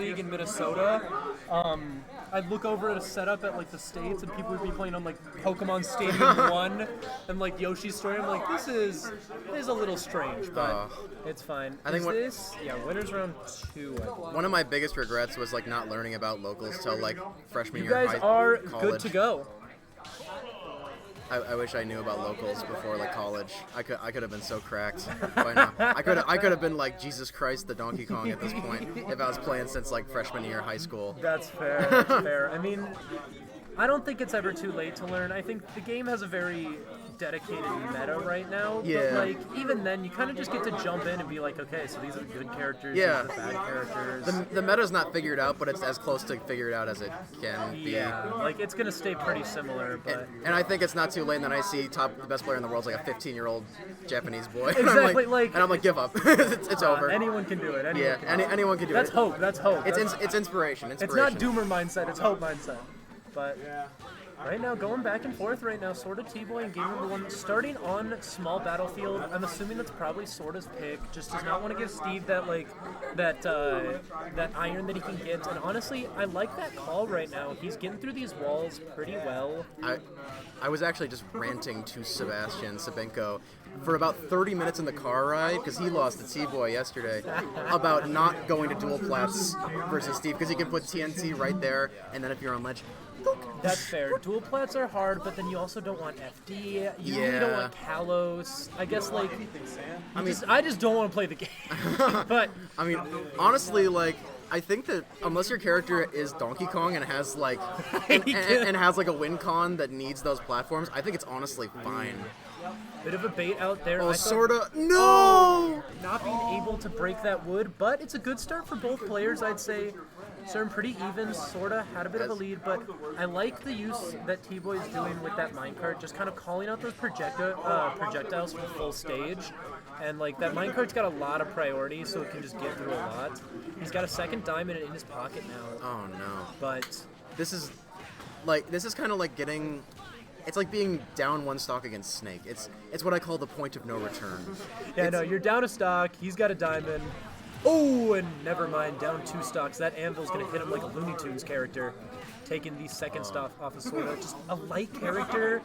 League in Minnesota, I'd look over at a setup at like the States and people would be playing on like Pokemon Stadium 1 and like Yoshi's Story. I'm like, this is a little strange, but it's fine. I think winners round 2. I believe. One of my biggest regrets was like not learning about locals till like freshman You year guys of are college. good to go. I wish I knew about locals before like college. I could have been so cracked by now. I could have been like Jesus Christ the Donkey Kong at this point if I was playing since like freshman year of high school. That's fair. That's fair. I mean, I don't think it's ever too late to learn. I think the game has a very dedicated meta right now. Yeah. But like even then, you kind of just get to jump in and be like, okay, so these are the good characters. Yeah. These are the bad characters. The meta's not figured out, but it's as close to figured out as it can be. Yeah. Like it's gonna stay pretty similar, but. And I think it's not too late. And then I see the best player in the world is like a 15-year-old Japanese boy. Exactly. And I'm like, give up. it's over. Anyone can do it. Anyone can do That's it. hope. That's hope. It's inspiration. It's not doomer mindset. It's hope mindset. But right now, going back and forth right now, Sorta T-Boy in game number 1, starting on small battlefield. I'm assuming that's probably Sorta's pick. Just does not want to give Steve that that iron that he can get. And honestly, I like that call right now. He's getting through these walls pretty well. I was actually just ranting to Sebastian Sabenko for about 30 minutes in the car ride, because he lost to T-Boy yesterday, about not going to dual plats versus Steve, because he can put TNT right there, and then if you're on ledge, that's fair. Dual plats are hard, but then you also don't want FD. You really don't want Kalos. I guess like, I just don't want to play the game. But I mean, honestly, like, I think that unless your character is Donkey Kong and has like and has like a win con that needs those platforms, I think it's honestly fine. Bit of a bait out there. Oh, Sorta, no! Not being able to break that wood, but it's a good start for both players, I'd say. Starting pretty even. Sorta had a bit of a lead, but I like the use that T-Boy's doing with that minecart, just kind of calling out those projectiles from full stage. And like that minecart's got a lot of priority, so it can just get through a lot. He's got a second diamond in his pocket now. Oh no. But this is kind of like getting. It's like being down one stock against Snake. It's what I call the point of no return. Yeah, no, you're down a stock. He's got a diamond. Oh, and never mind, down 2 stocks. That anvil's gonna hit him like a Looney Tunes character, taking the second stock off of Sorta. Just a light character.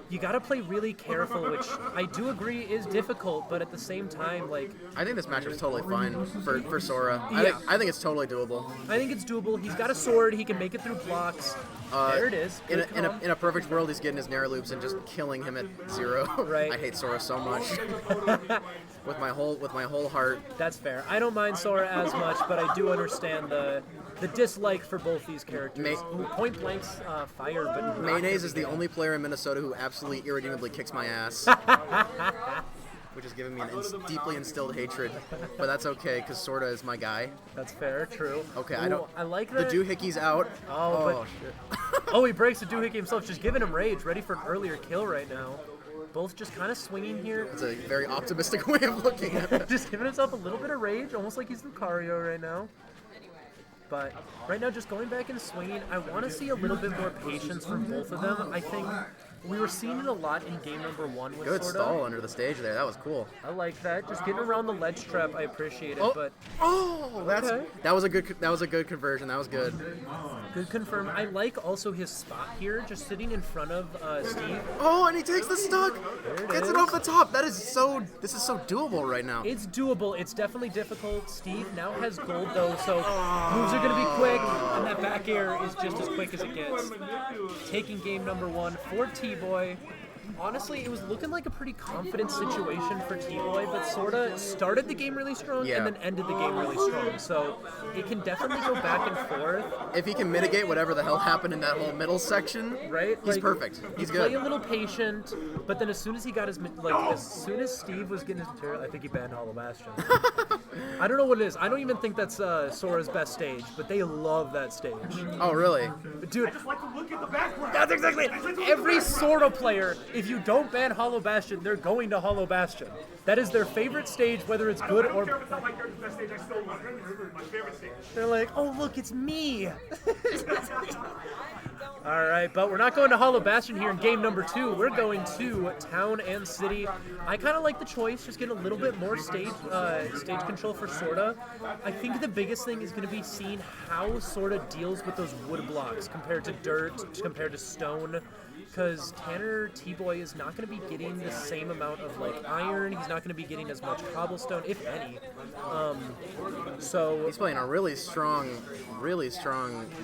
You gotta play really careful, which I do agree is difficult, but at the same time, like... I think this matchup's totally fine for Sora. Yeah. I think it's totally doable. I think it's doable. He's got a sword. He can make it through blocks. There it is. In a perfect world, he's getting his Nair loops and just killing him at 0. Right. I hate Sora so much. with my whole heart. That's fair. I don't mind Sora as much, but I do understand the dislike for both these characters. Point Blank's fire, but Mayonnaise is the only player in Minnesota who absolutely irredeemably kicks my ass. Which is giving me an deeply instilled hatred, but that's okay because Sorta is my guy. That's fair, true. Okay, I like that. The doohickey's out. Oh Shit. He breaks the doohickey himself, just giving him rage, ready for an earlier kill right now. Both just kind of swinging here. That's a very optimistic way of looking at it. Just giving himself a little bit of rage, almost like he's Lucario right now. But right now, just going back and swinging, I want to see a little bit more patience from both of them. I think we were seeing it a lot in game number 1 with Good Sorta. stall under the stage there. That was cool. I like that. Just getting around the ledge trap, I appreciate it. But that was a good conversion. That was good. Good confirm. I like also his spot here, just sitting in front of Steve. Oh, and he takes the stock. Gets it off the top. This is so doable right now. It's doable. It's definitely difficult. Steve now has gold though, so moves are gonna be quick, and that back air is just as quick as it gets. Taking game number 1 for T-Boy. Honestly, it was looking like a pretty confident situation for T-Boy, but Sorta started the game really strong and then ended the game really strong. So it can definitely go back and forth. If he can mitigate whatever the hell happened in that whole middle section, right? He's perfect. He's good. Play a little patient, but then as soon as he got his as soon as Steve was getting his material, I think he banned Hollow Bastion. I don't know what it is. I don't even think that's Sora's best stage, but they love that stage. Oh, really? Dude, that's exactly it. Every Sorta player, if you don't ban Hollow Bastion, they're going to Hollow Bastion. That is their favorite stage, whether it's good or... They're like, oh, look, it's me. All right, but we're not going to Hollow Bastion here in game number 2. We're going to Town and City. I kind of like the choice, just get a little bit more stage control for Sorta. I think the biggest thing is going to be seeing how Sorta deals with those wood blocks compared to dirt, compared to stone. Because Tanner T-Boy is not going to be getting the same amount of like iron. He's not going to be getting as much cobblestone, if any. So he's playing a really strong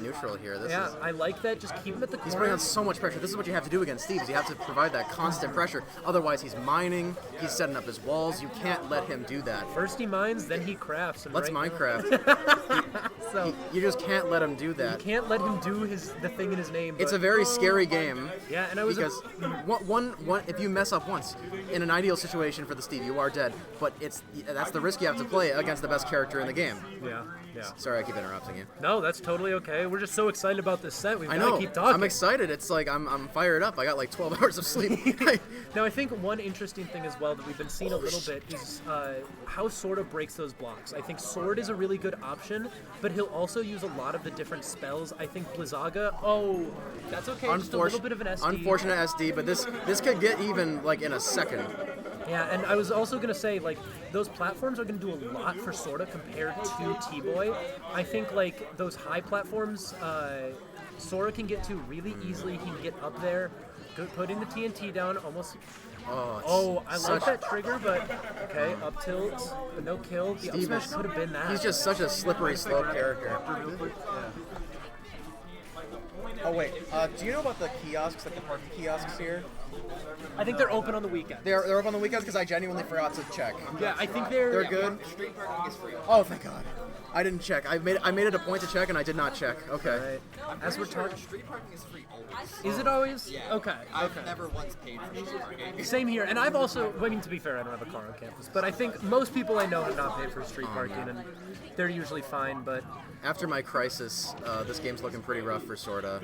neutral here. I like that. Just keep him at the corner. He's putting on so much pressure. This is what you have to do against Steve. You have to provide that constant pressure. Otherwise, he's mining. He's setting up his walls. You can't let him do that. First he mines, then he crafts. And Let's right Minecraft. So you just can't let him do that. You can't let him do the thing in his name. It's a very scary game. Yeah, and I was because if you mess up once in an ideal situation for the Steve, you are dead. But that's the risk you have to play against the best character in the game. Yeah. Sorry, I keep interrupting you. No, that's totally okay. We're just so excited about this set. We've got to keep talking. I'm excited. It's like I'm fired up. I got like 12 hours of sleep. Now, I think one interesting thing as well that we've been seeing a little bit is how Sorta breaks those blocks. I think Sword is a really good option, but he'll also use a lot of the different spells. I think Blizzaga, that's okay. Just a little bit of an SD. Unfortunate SD, but this could get even like in a second. Yeah, and I was also going to say, like, those platforms are going to do a lot for Sorta compared to T-Boy. I think, like, those high platforms, Sora can get to really easily. He can get up there, putting the TNT down almost... I like that trigger, but okay, up tilt, but no kill. The up smash could have been that. He's just such a slippery slope character. Oh wait, do you know about the kiosks, like the parking kiosks here? I think they're open on the weekends. They're open on the weekends because I genuinely forgot to check. Yeah, I think they're good. Street parking is free. Oh, thank God. I didn't check. I made it a point to check, and I did not check. Okay. Right. As we're talking, Street parking is free always. Is it always? Yeah. Okay. I've never once paid for street parking. Same here, and I've also. I mean, to be fair, I don't have a car on campus, but I think most people I know have not paid for street parking, and they're usually fine. But after my crisis, this game's looking pretty rough for Sorta.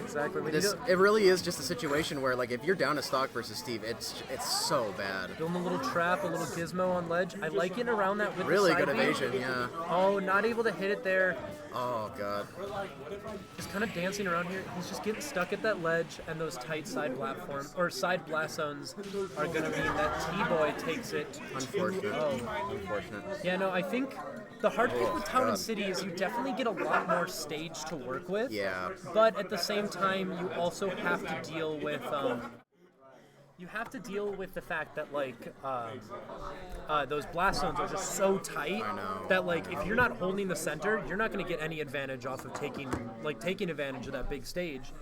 Exactly. It really is just a situation where, like, if you're down to stock versus Steve, it's so bad. Building a little trap, a little gizmo on ledge. I like getting around that with really the side good beat. evasion, yeah. Oh, not able to hit it there. Oh God. Just kind of dancing around here. He's just getting stuck at that ledge, and those tight side platform or side blast zones are gonna mean that T-Boy takes it. Unfortunate. Unfortunate. Yeah, no, I think the hard thing with Town and City is you definitely get a lot more stage to work with. Yeah. But at the same time, you also have to deal with the fact that like those blast zones are just so tight that like if you're not holding the center, you're not going to get any advantage off of taking advantage of that big stage.